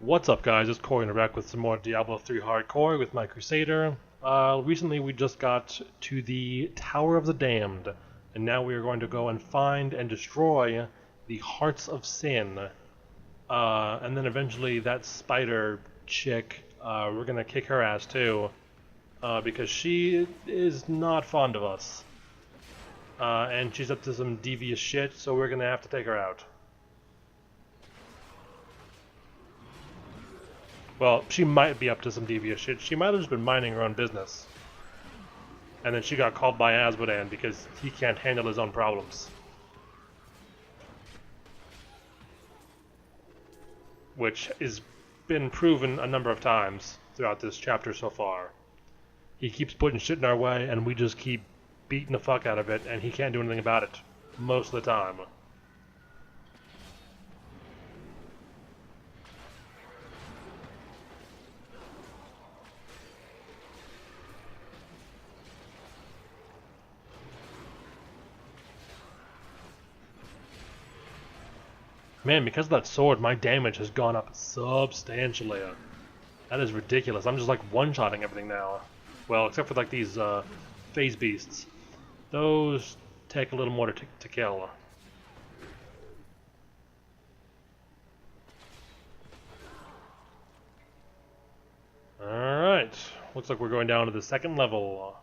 What's up, guys? It's Corey, and I'm back with some more Diablo 3 Hardcore with my Crusader. Recently we just got to the Tower of the Damned, and now we are going to go and find and destroy the Hearts of Sin. And then eventually that spider chick, we're going to kick her ass too, because she is not fond of us. And she's up to some devious shit, so we're going to have to take her out. Well, she might be up to some devious shit. She might have just been minding her own business. And then she got called by Azmodan because he can't handle his own problems. Which has been proven a number of times throughout this chapter so far. He keeps putting shit in our way and we just keep beating the fuck out of it, and he can't do anything about it most of the time. Man, because of that sword, my damage has gone up substantially. That is ridiculous. I'm just like one-shotting everything now. Well, except for like these phase beasts. Those take a little more to kill. Alright. Looks like we're going down to the second level.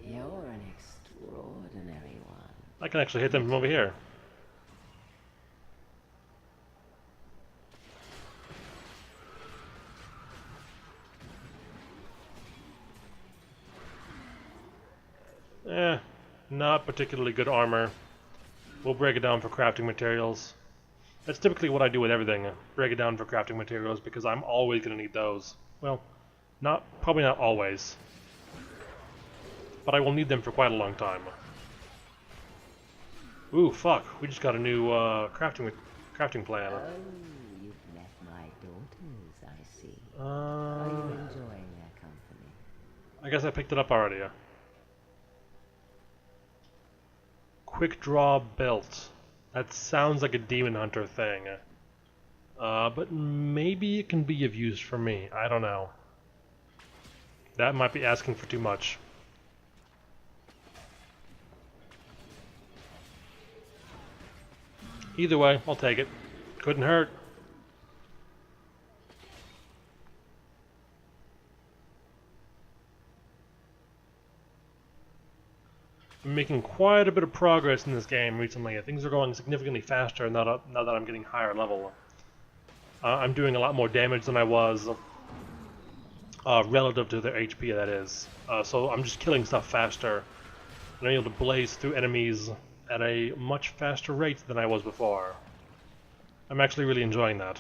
You're an extraordinary one. I can actually hit them from over here. Not particularly good armor. We'll break it down for crafting materials. That's typically what I do with everything. Break it down for crafting materials because I'm always going to need those. Well, probably not always. But I will need them for quite a long time. Ooh, fuck. We just got a new crafting plan. Oh, you've met my daughters, I see. Are you enjoying their company? I guess I picked it up already. Quick draw belt. That sounds like a demon hunter thing. But maybe it can be of use for me. I don't know. That might be asking for too much. Either way, I'll take it. Couldn't hurt. I'm making quite a bit of progress in this game recently. Things are going significantly faster now that I'm getting higher level. I'm doing a lot more damage than I was relative to their HP, that is. So I'm just killing stuff faster. And I'm able to blaze through enemies at a much faster rate than I was before. I'm actually really enjoying that.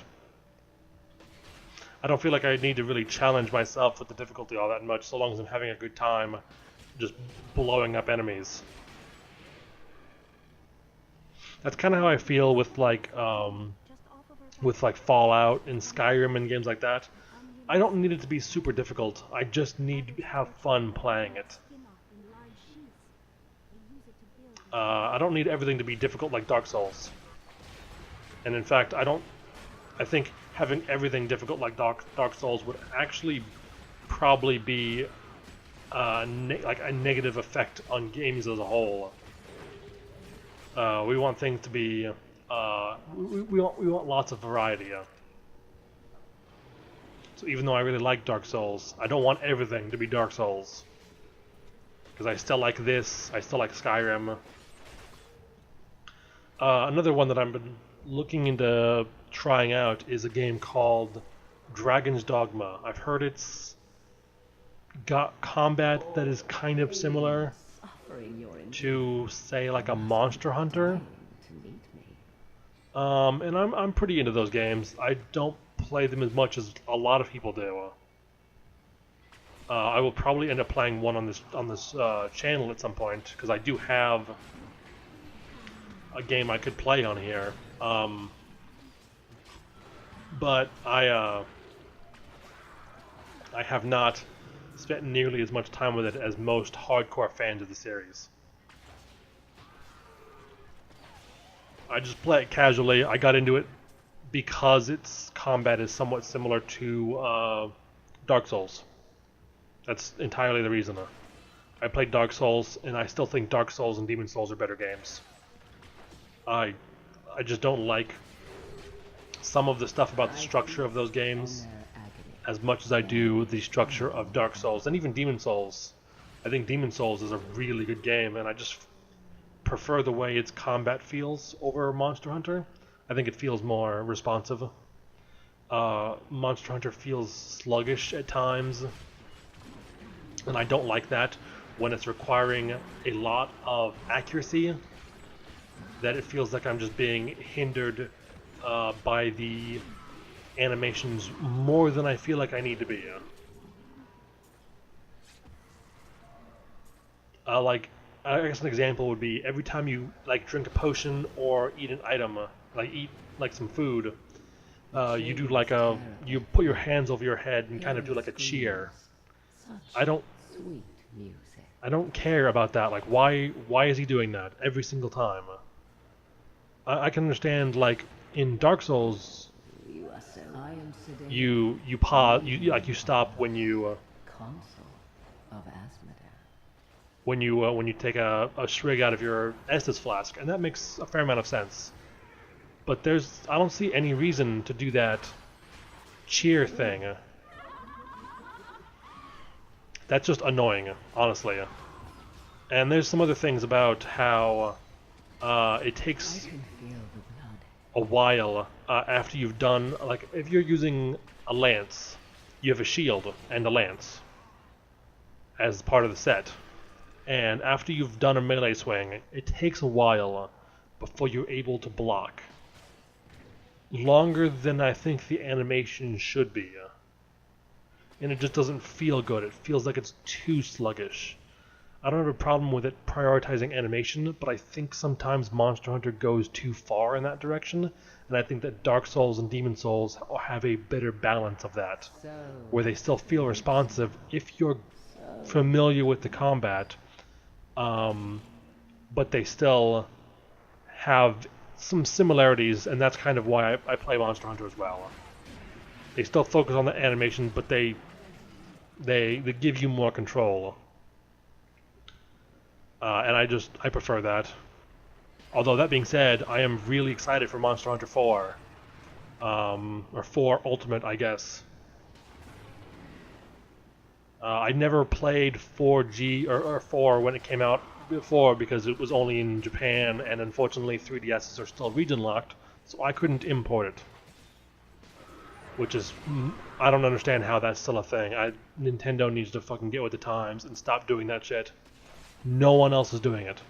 I don't feel like I need to really challenge myself with the difficulty all that much, so long as I'm having a good time just blowing up enemies. That's kind of how I feel with like Fallout and Skyrim and games like that. I don't need it to be super difficult. I just need to have fun playing it. I don't need everything to be difficult like Dark Souls. And in fact, I think having everything difficult like Dark Souls would actually probably be like a negative effect on games as a whole. We want things to be we want lots of variety. So even though I really like Dark Souls, I don't want everything to be Dark Souls, because I still like this. I still like Skyrim. Another one that I've been looking into trying out is a game called Dragon's Dogma. I've heard it's got combat that is kind of similar to, say, like a Monster Hunter. And I'm pretty into those games. I don't play them as much as a lot of people do. I will probably end up playing one on this channel at some point, because I do have a game I could play on here. But I have not spent nearly as much time with it as most hardcore fans of the series. I just play it casually. I got into it because its combat is somewhat similar to Dark Souls. That's entirely the reason. I played Dark Souls, and I still think Dark Souls and Demon Souls are better games. I just don't like some of the stuff about the structure of those games as much as I do the structure of Dark Souls, and even Demon Souls. I think Demon Souls is a really good game, and I just prefer the way its combat feels over Monster Hunter. I think it feels more responsive. Monster Hunter feels sluggish at times, and I don't like that when it's requiring a lot of accuracy, that it feels like I'm just being hindered by the animations more than I feel like I need to be. Like, I guess an example would be every time you like drink a potion or eat an item, like eat like some food, you do like you put your hands over your head and kind of do like a cheer. I don't care about that. Like, why is he doing that every single time? I can understand, like in Dark Souls, you pause, you stop when you when you take a shrig out of your Estus flask, and that makes a fair amount of sense. But I don't see any reason to do that cheer thing. That's just annoying, honestly. And there's some other things about how it takes a while after you've done, like if you're using a lance, you have a shield and a lance as part of the set. And after you've done a melee swing, it takes a while before you're able to block. Longer than I think the animation should be. And it just doesn't feel good. It feels like it's too sluggish. I don't have a problem with it prioritizing animation, but I think sometimes Monster Hunter goes too far in that direction, and I think that Dark Souls and Demon Souls have a better balance of that, where they still feel responsive if you're familiar with the combat, but they still have some similarities, and that's kind of why I play Monster Hunter as well. They still focus on the animation, but they give you more control. And I prefer that. Although that being said, I am really excited for Monster Hunter 4. Or 4 Ultimate, I guess. I never played 4G or 4 when it came out before because it was only in Japan, and unfortunately 3DSs are still region locked, so I couldn't import it. Which is, I don't understand how that's still a thing. Nintendo needs to fucking get with the times and stop doing that shit. No one else is doing it.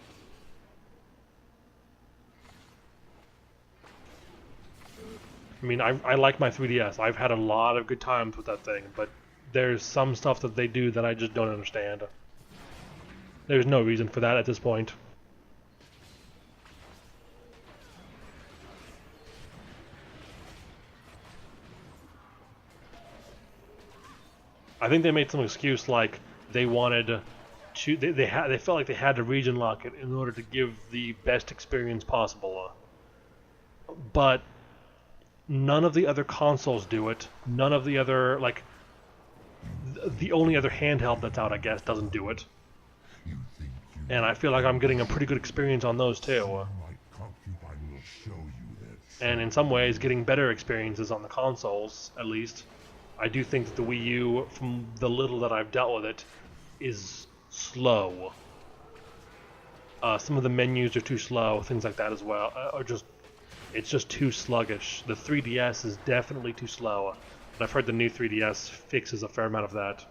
I mean, I like my 3DS. I've had a lot of good times with that thing, but there's some stuff that they do that I just don't understand. There's no reason for that at this point. I think they made some excuse like they wanted to. They felt like they had to region lock it in order to give the best experience possible. But none of the other consoles do it. None of the other, like, the only other handheld that's out, I guess, doesn't do it. And I feel like I'm getting a pretty good experience on those too. And in some ways, getting better experiences on the consoles, at least. I do think that the Wii U, from the little that I've dealt with it, is slow. Some of the menus are too slow, things like that as well. It's just too sluggish. The 3DS is definitely too slow. And I've heard the new 3DS fixes a fair amount of that.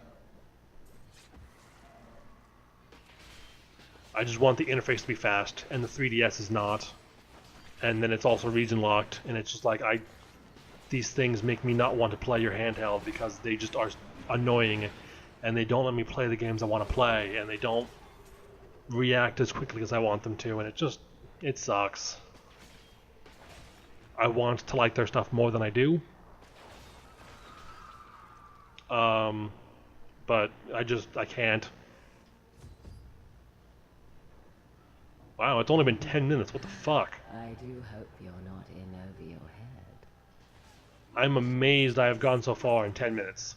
I just want the interface to be fast, and the 3DS is not. And then it's also region locked, and it's just like, these things make me not want to play your handheld because they just are annoying, and they don't let me play the games I want to play, and they don't react as quickly as I want them to, and it sucks. I want to like their stuff more than I do. But I can't. Wow, it's only been 10 minutes. What the fuck? I do hope you're not in over your head. I'm amazed I have gone so far in 10 minutes.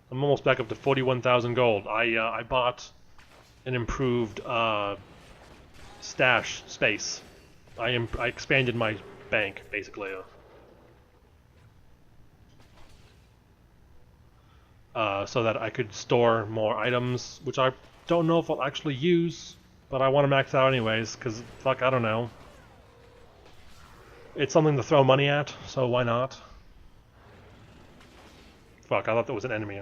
I'm almost back up to 41,000 gold. I bought an improved stash space. I expanded my bank, basically. So that I could store more items, which I don't know if I'll actually use, but I want to max out anyways, because, fuck, I don't know. It's something to throw money at, so why not? Fuck, I thought that was an enemy.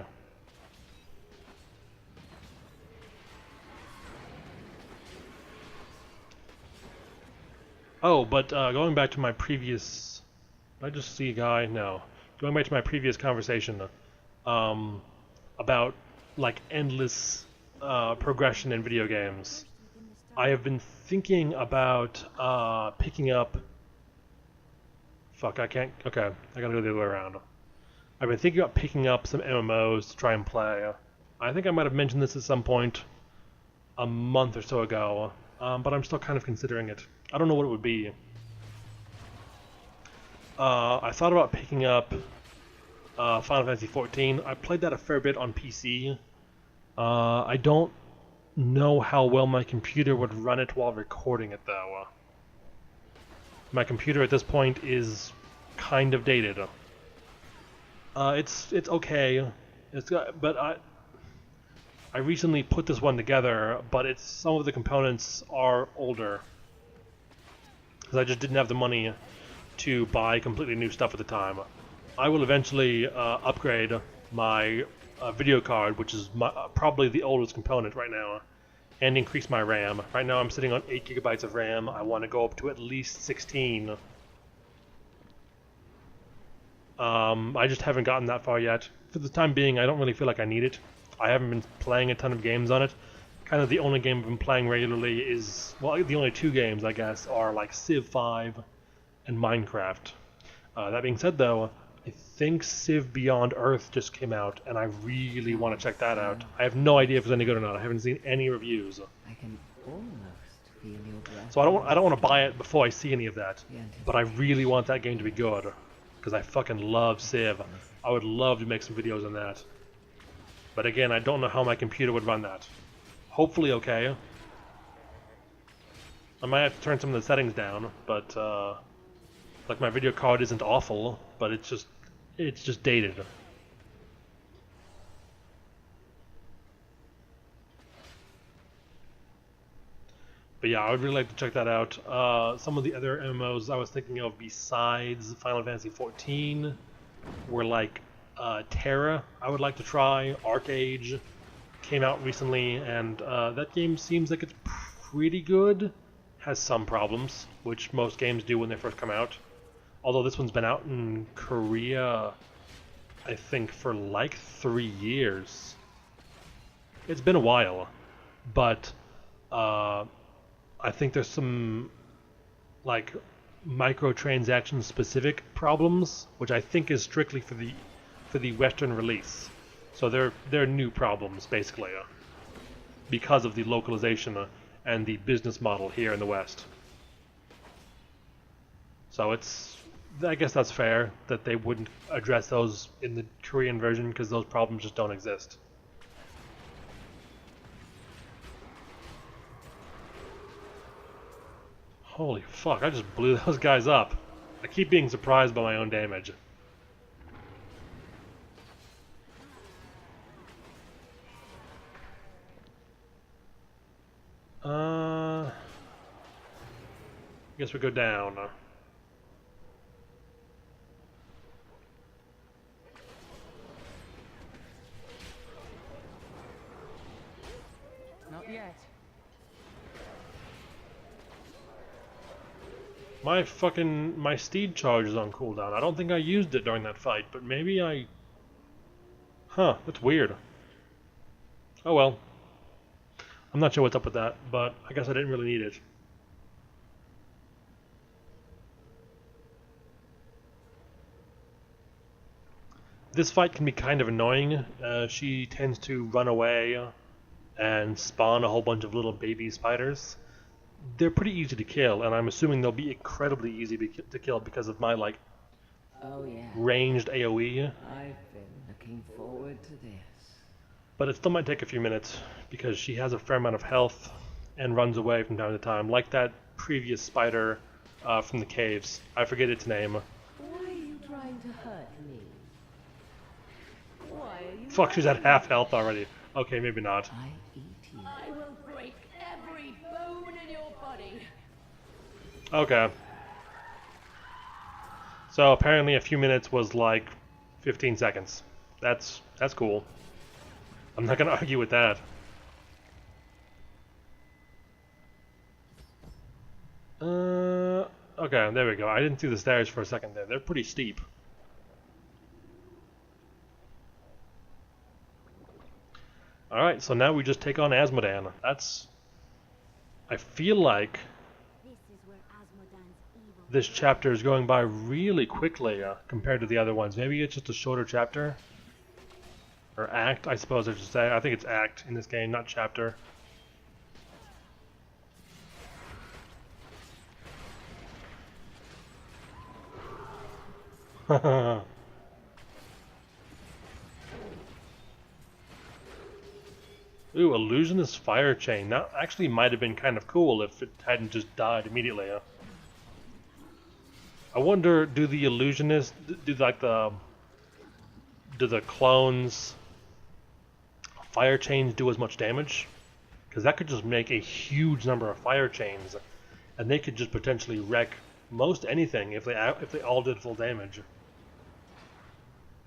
Oh, but going back to my previous... Did I just see a guy? No. Going back to my previous conversation about, like, endless progression in video games. I have been thinking about picking up... Fuck, I can't... Okay, I gotta go the other way around. I've been thinking about picking up some MMOs to try and play. I think I might have mentioned this at some point a month or so ago, but I'm still kind of considering it. I don't know what it would be. I thought about picking up Final Fantasy XIV. I played that a fair bit on PC. I don't know how well my computer would run it while recording it, though. My computer at this point is kind of dated. It's okay. But I recently put this one together, but some of the components are older. Because I just didn't have the money to buy completely new stuff at the time. I will eventually upgrade my video card, which is probably the oldest component right now, and increase my RAM. Right now I'm sitting on 8 gigabytes of RAM. I want to go up to at least 16. I just haven't gotten that far yet. For the time being, I don't really feel like I need it. I haven't been playing a ton of games on it. Kind of the only game I've been playing regularly is, well, the only two games, I guess, are like Civ 5 and Minecraft. That being said, though, I think Civ Beyond Earth just came out, and I really want to check that out. I have no idea if it's any good or not. I haven't seen any reviews. I can almost feel your breath. So I don't want to buy it before I see any of that. But I really want that game to be good, because I fucking love Civ. I would love to make some videos on that. But again, I don't know how my computer would run that. Hopefully okay. I might have to turn some of the settings down, but like my video card isn't awful, but it's just dated. But yeah, I would really like to check that out. Some of the other MMOs I was thinking of besides Final Fantasy XIV were like Terra. I would like to try. Arcade came out recently, and that game seems like it's pretty good. Has some problems, which most games do when they first come out. Although this one's been out in Korea, I think, for like 3 years. It's been a while, but I think there's some like microtransaction specific problems, which I think is strictly for the Western release. So they're new problems basically, because of the localization and the business model here in the West. So I guess that's fair that they wouldn't address those in the Korean version, because those problems just don't exist. Holy fuck, I just blew those guys up. I keep being surprised by my own damage. I guess we go down. Not yet. My steed charge is on cooldown. I don't think I used it during that fight, but maybe I... Huh, that's weird. Oh well. I'm not sure what's up with that, but I guess I didn't really need it. This fight can be kind of annoying. She tends to run away and spawn a whole bunch of little baby spiders. They're pretty easy to kill, and I'm assuming they'll be incredibly easy to kill because of my like Oh yeah. ranged AoE. I've been looking forward to this. But it still might take a few minutes because she has a fair amount of health and runs away from time to time, like that previous spider from the caves. I forget its name. Why are you trying to hurt me? Why are you? Fuck, she's at half health already. Okay, maybe not. I eat you. I will break every bone in your body. Okay. So apparently a few minutes was like 15 seconds. That's cool. I'm not gonna argue with that. Okay, there we go. I didn't see the stairs for a second there. They're pretty steep. Alright, so now we just take on Azmodan. That's... I feel like this chapter is going by really quickly compared to the other ones. Maybe it's just a shorter chapter? Or act, I suppose I should say. I think it's act in this game, not chapter. Ooh, illusionist fire chain. That actually might have been kind of cool if it hadn't just died immediately. I wonder, do the illusionists, do the clones fire chains do as much damage? Because that could just make a huge number of fire chains, and they could just potentially wreck most anything if they all did full damage.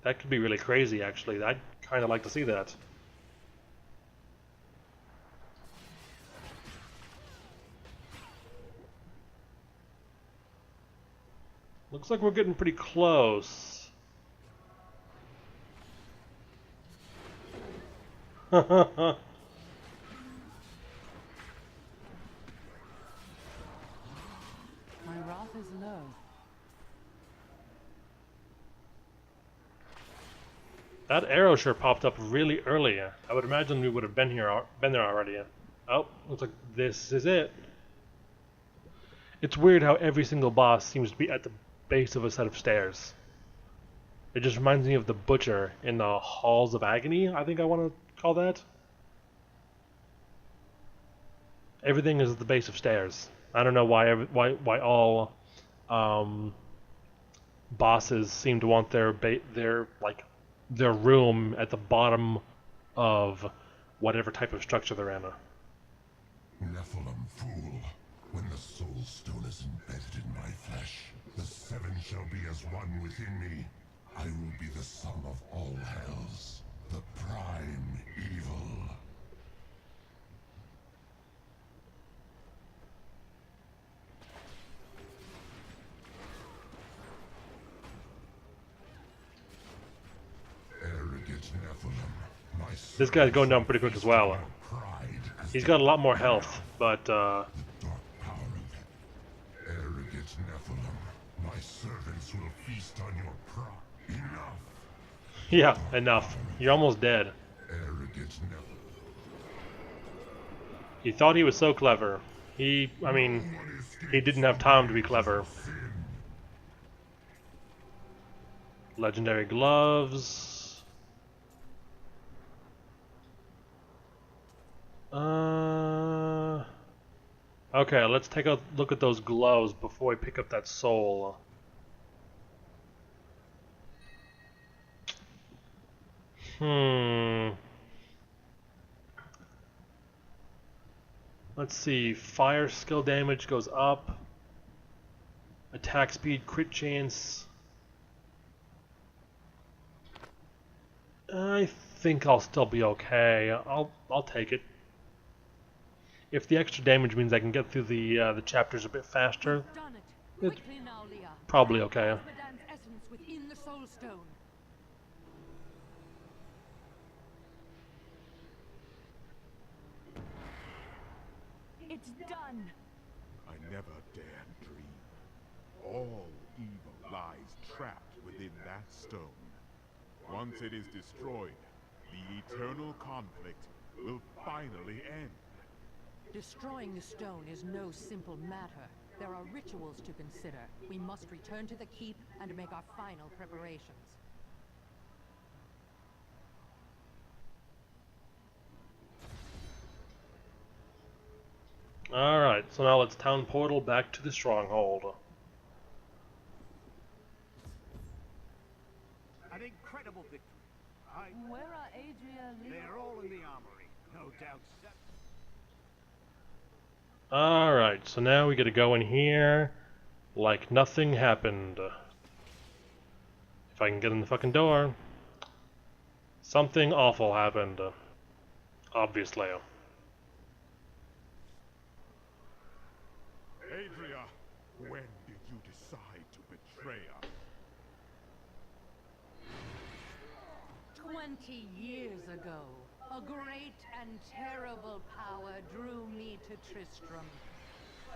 That could be really crazy, actually. I'd kind of like to see that. Looks like we're getting pretty close. My wrath is low. That arrow sure popped up really early. I would imagine we would have been there already. Oh, looks like this is it. It's weird how every single boss seems to be at the base of a set of stairs. It just reminds me of the butcher in the Halls of Agony, I think I want to call that. Everything is at the base of stairs. I don't know why all bosses seem to want their room at the bottom of whatever type of structure they're in. Nephilim, fool. When the soul stone is embedded in my flesh, the seven shall be as one within me. I will be the sum of all hells, the prime evil. Arrogant Nephilim, my This guy's going down pretty quick as well. He's got a lot more health, but the dark power of it. Arrogant Nephilim, my servants will feast on your pride. Enough. yeah, enough. You're almost dead. Arrogant Nephilim. He thought he was so clever. He didn't have time to be clever. Legendary gloves. Okay, let's take a look at those gloves before we pick up that soul. Let's see. Fire skill damage goes up. Attack speed, crit chance. I think I'll still be okay. I'll take it. If the extra damage means I can get through the chapters a bit faster, it's probably okay. Azmodan's essence within the soul stone. It's done. I never dared dream. All evil lies trapped within that stone. Once it is destroyed, the eternal conflict will finally end. Destroying the stone is no simple matter. There are rituals to consider. We must return to the keep and make our final preparations. Alright, so now let's town portal back to the stronghold. An incredible victory. Where are Adria? They're all in the armory, no doubt. Alright, so now we gotta go in here like nothing happened. If I can get in the fucking door. Something awful happened. Obviously. Adria, when did you decide to betray us? 20 years ago, a great and terrible power drew me to Tristram.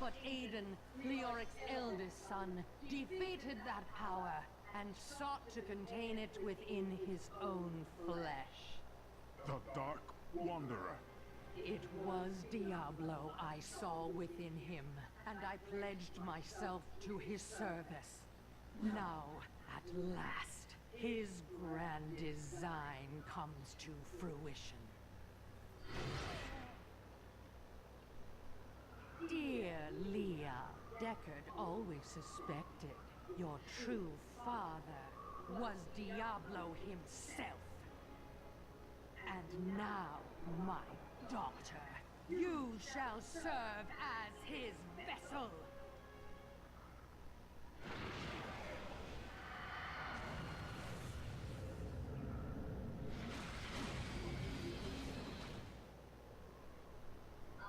But Aiden, Leoric's eldest son, defeated that power and sought to contain it within his own flesh. The Dark Wanderer. It was Diablo I saw within him, and I pledged myself to his service. Now, at last, his grand design comes to fruition. Dear Leah, Deckard always suspected your true father was Diablo himself. And now, my daughter, you shall serve as his vessel.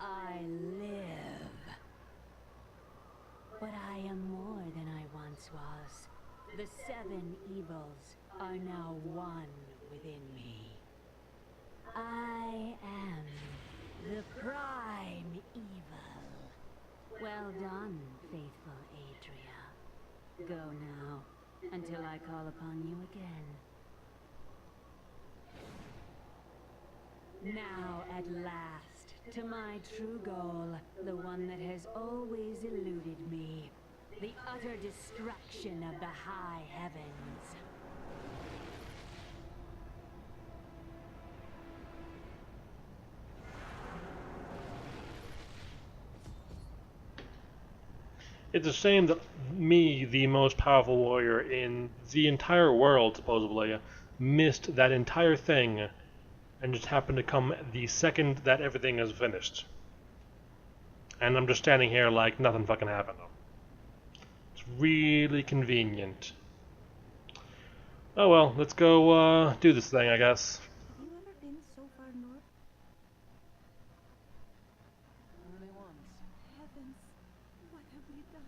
I live. But I am more than I once was. The 7 evils are now one within me. I am the prime evil. Well done, faithful Adria. Go now, until I call upon you again. Now, at last, to my true goal, the one that has always eluded me. The utter destruction of the high heavens. It's a shame that me, the most powerful warrior in the entire world, supposedly, missed that entire thing and just happened to come the second that everything is finished. And I'm just standing here like nothing fucking happened. It's really convenient. Oh well, let's go do this thing, I guess. Have you ever been so far north? Only once. Heavens, what have we done?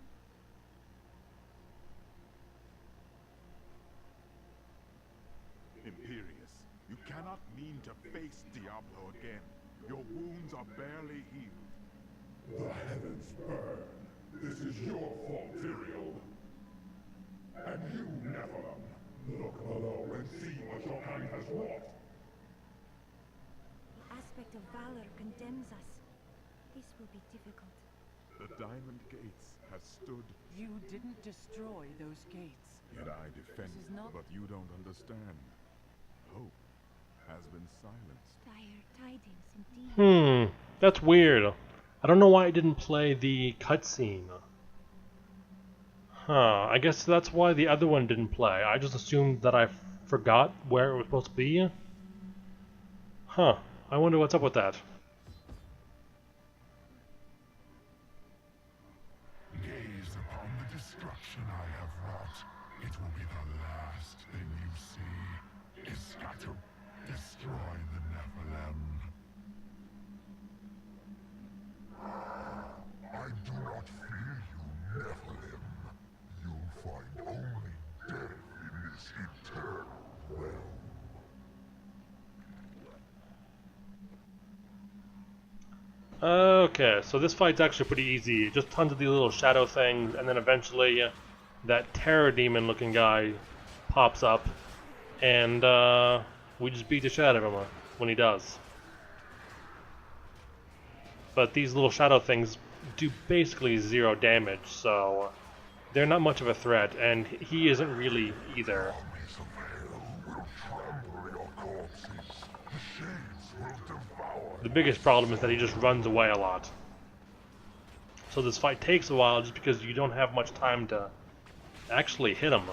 Imperius, you cannot mean to face Diablo again. Your wounds are barely healed. The heavens burn. This is your fault, Virial. And you, Nephilim, look below and see what your kind has wrought. The aspect of valor condemns us. This will be difficult. The Diamond Gates have stood, You didn't destroy those gates. yet I defend, This is not- but you don't understand. Hope has been silenced. Dire tidings indeed. That's weird. I don't know why it didn't play the cutscene. Huh, I guess that's why the other one didn't play. I just assumed that I forgot where it was supposed to be. Huh, I wonder what's up with that. Gaze upon the destruction I have wrought. It will be the last thing you see. Escato, destroy the Nephilim. I do not fear you, Nephilim. You'll find only death in this eternal realm. Okay, so this fight's actually pretty easy. Just tons of these little shadow things, and then eventually that terror demon looking guy pops up, and we just beat the shit out of him when he does. but these little shadow things do basically 0 damage, so they're not much of a threat, and he isn't really either. Armies of hell will trample your corpses. The shades will devour. The biggest problem is that he just runs away a lot. So this fight takes a while just because you don't have much time to actually hit him.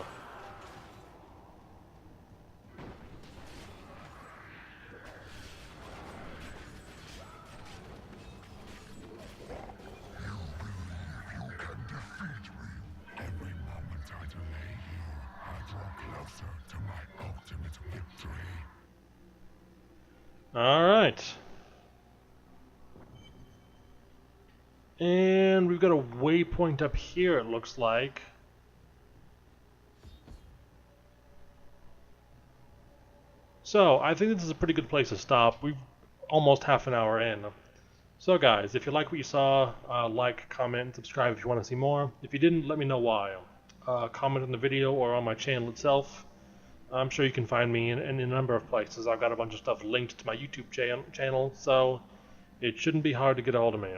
Every moment I delay you, I draw closer to my ultimate victory. Alright. And we've got a waypoint up here, it looks like. So, I think this is a pretty good place to stop. We've almost half an hour in. So guys, if you like what you saw, like, comment, subscribe if you want to see more. If you didn't, let me know why. Comment on the video or on my channel itself. I'm sure you can find me in a number of places. I've got a bunch of stuff linked to my YouTube channel, so it shouldn't be hard to get a hold of me.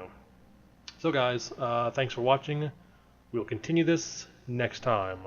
So guys, thanks for watching. We'll continue this next time.